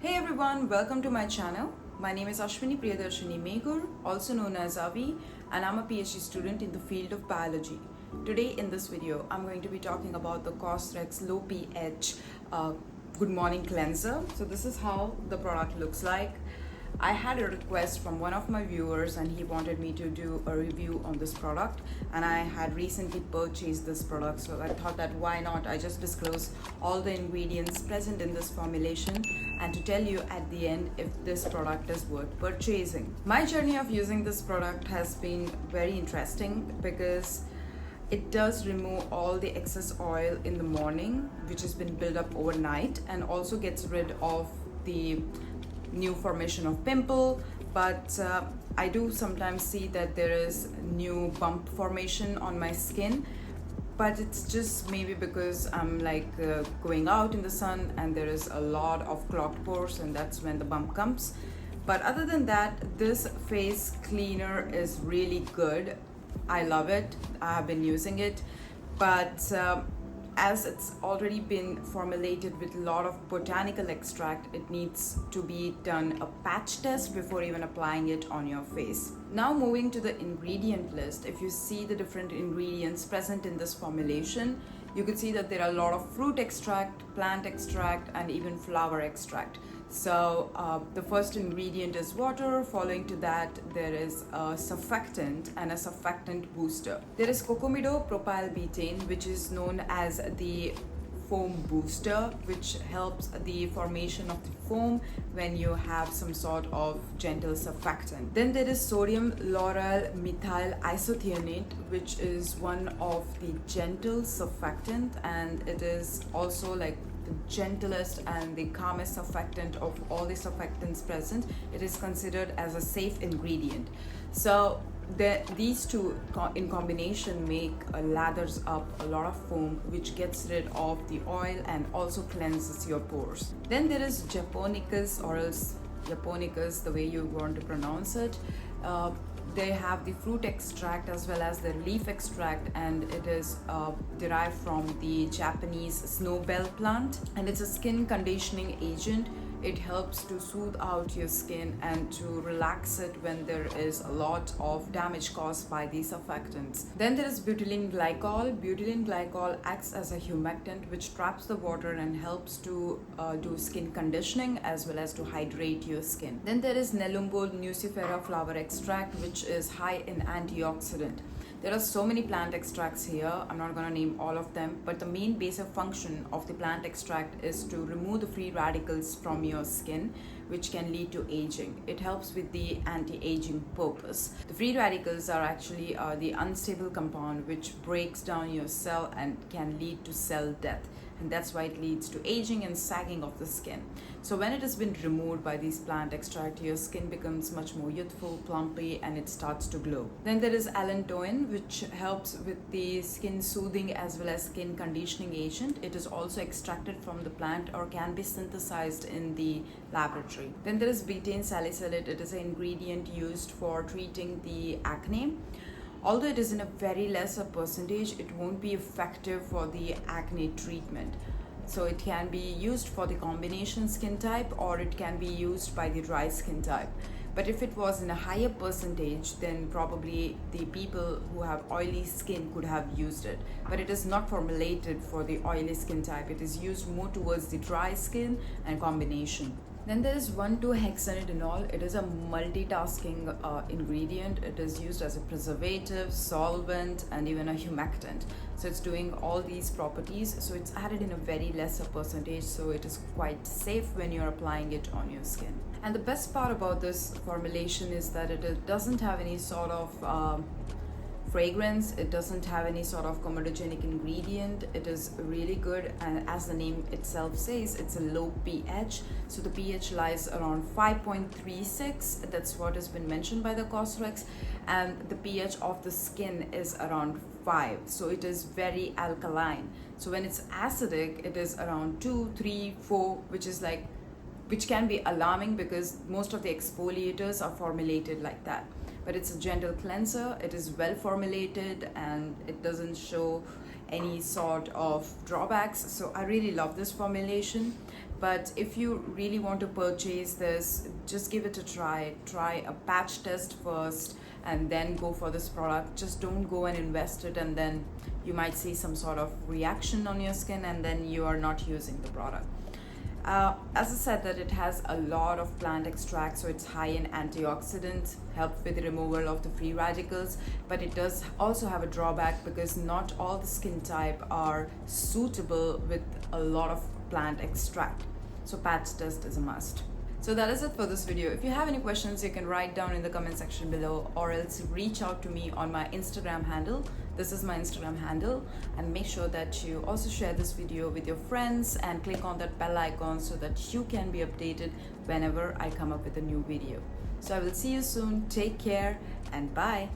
Hey everyone, welcome to my channel. My name is Ashwini Priyadarshini Meghur, also known as Avi, and I'm a PhD student in the field of biology. Today in this video, I'm going to be talking about the COSRX low pH good morning cleanser. So this is how the product looks like. I had a request from one of my viewers and he wanted me to do a review on this product, and I had recently purchased this product, so I thought that why not I just disclose all the ingredients present in this formulation and to tell you at the end if this product is worth purchasing. My journey of using this product has been very interesting because it does remove all the excess oil in the morning which has been built up overnight, and also gets rid of the new formation of pimple. But I do sometimes see that there is new bump formation on my skin, but it's just maybe because I'm going out in the sun and there is a lot of clogged pores, and that's when the bump comes. But other than that, this face cleaner is really good. I love it. I have been using it, but as it's already been formulated with a lot of botanical extract, it needs to be done a patch test before even applying it on your face. Now moving to the ingredient list, if you see the different ingredients present in this formulation, you could see that there are a lot of fruit extract, plant extract, and even flower extract. So the first ingredient is water. Following to that, there is a surfactant and a surfactant booster. There is cocomido propylbutane, which is known as the foam booster, which helps the formation of the foam when you have some sort of gentle surfactant. Then there is sodium lauryl methyl isothianate, which is one of the gentle surfactant, and it is also like the gentlest and the calmest surfactant of all the surfactants present. It is considered as a safe ingredient. So these two in combination lathers up a lot of foam, which gets rid of the oil and also cleanses your pores. Then there is japonicus, or else japonicus, the way you want to pronounce it. They have the fruit extract as well as the leaf extract, and it is derived from the Japanese snowbell plant, and it's a skin conditioning agent. It helps to soothe out your skin and to relax it when there is a lot of damage caused by these surfactants. Then there is butylene glycol. Butylene glycol acts as a humectant which traps the water and helps to do skin conditioning as well as to hydrate your skin. Then there is Nelumbo nucifera flower extract, which is high in antioxidant. There are so many plant extracts here. I'm not going to name all of them, but the main basic function of the plant extract is to remove the free radicals from your skin, which can lead to aging. It helps with the anti-aging purpose. The free radicals are actually the unstable compound which breaks down your cell and can lead to cell death, and that's why it leads to aging and sagging of the skin. So when it has been removed by these plant extract, your skin becomes much more youthful, plumpy, and it starts to glow. Then there is allantoin, which helps with the skin soothing as well as skin conditioning agent. It is also extracted from the plant or can be synthesized in the laboratory. Then there is betaine salicylate. It is an ingredient used for treating the acne. Although it is in a very lesser percentage, it won't be effective for the acne treatment. So it can be used for the combination skin type, or it can be used by the dry skin type. But if it was in a higher percentage, then probably the people who have oily skin could have used it. But it is not formulated for the oily skin type. It is used more towards the dry skin and combination. Then there is 1,2-hexanidinol. It is a multitasking ingredient. It is used as a preservative, solvent, and even a humectant. So it's doing all these properties. So it's added in a very lesser percentage. So it is quite safe when you're applying it on your skin. And the best part about this formulation is that it doesn't have any sort of fragrance. It doesn't have any sort of comedogenic ingredient. It is really good, and as the name itself says, it's a low pH. So the pH lies around 5.36. That's what has been mentioned by the COSRX, and the pH of the skin is around 5. So it is very alkaline. So when it's acidic, it is around 2, 3, 4, which can be alarming because most of the exfoliators are formulated like that. But it's a gentle cleanser. It is well formulated and it doesn't show any sort of drawbacks. So I really love this formulation. But if you really want to purchase this, just give it a try. Try a patch test first and then go for this product. Just don't go and invest it and then you might see some sort of reaction on your skin and then you are not using the product. As I said, that it has a lot of plant extract, so it's high in antioxidants, help with the removal of the free radicals, but it does also have a drawback because not all the skin type are suitable with a lot of plant extract. So patch test is a must. So that is it for this video. If you have any questions, you can write down in the comment section below or else reach out to me on my Instagram handle. This is my Instagram handle, and make sure that you also share this video with your friends and click on that bell icon so that you can be updated whenever I come up with a new video. So I will see you soon. Take care and bye.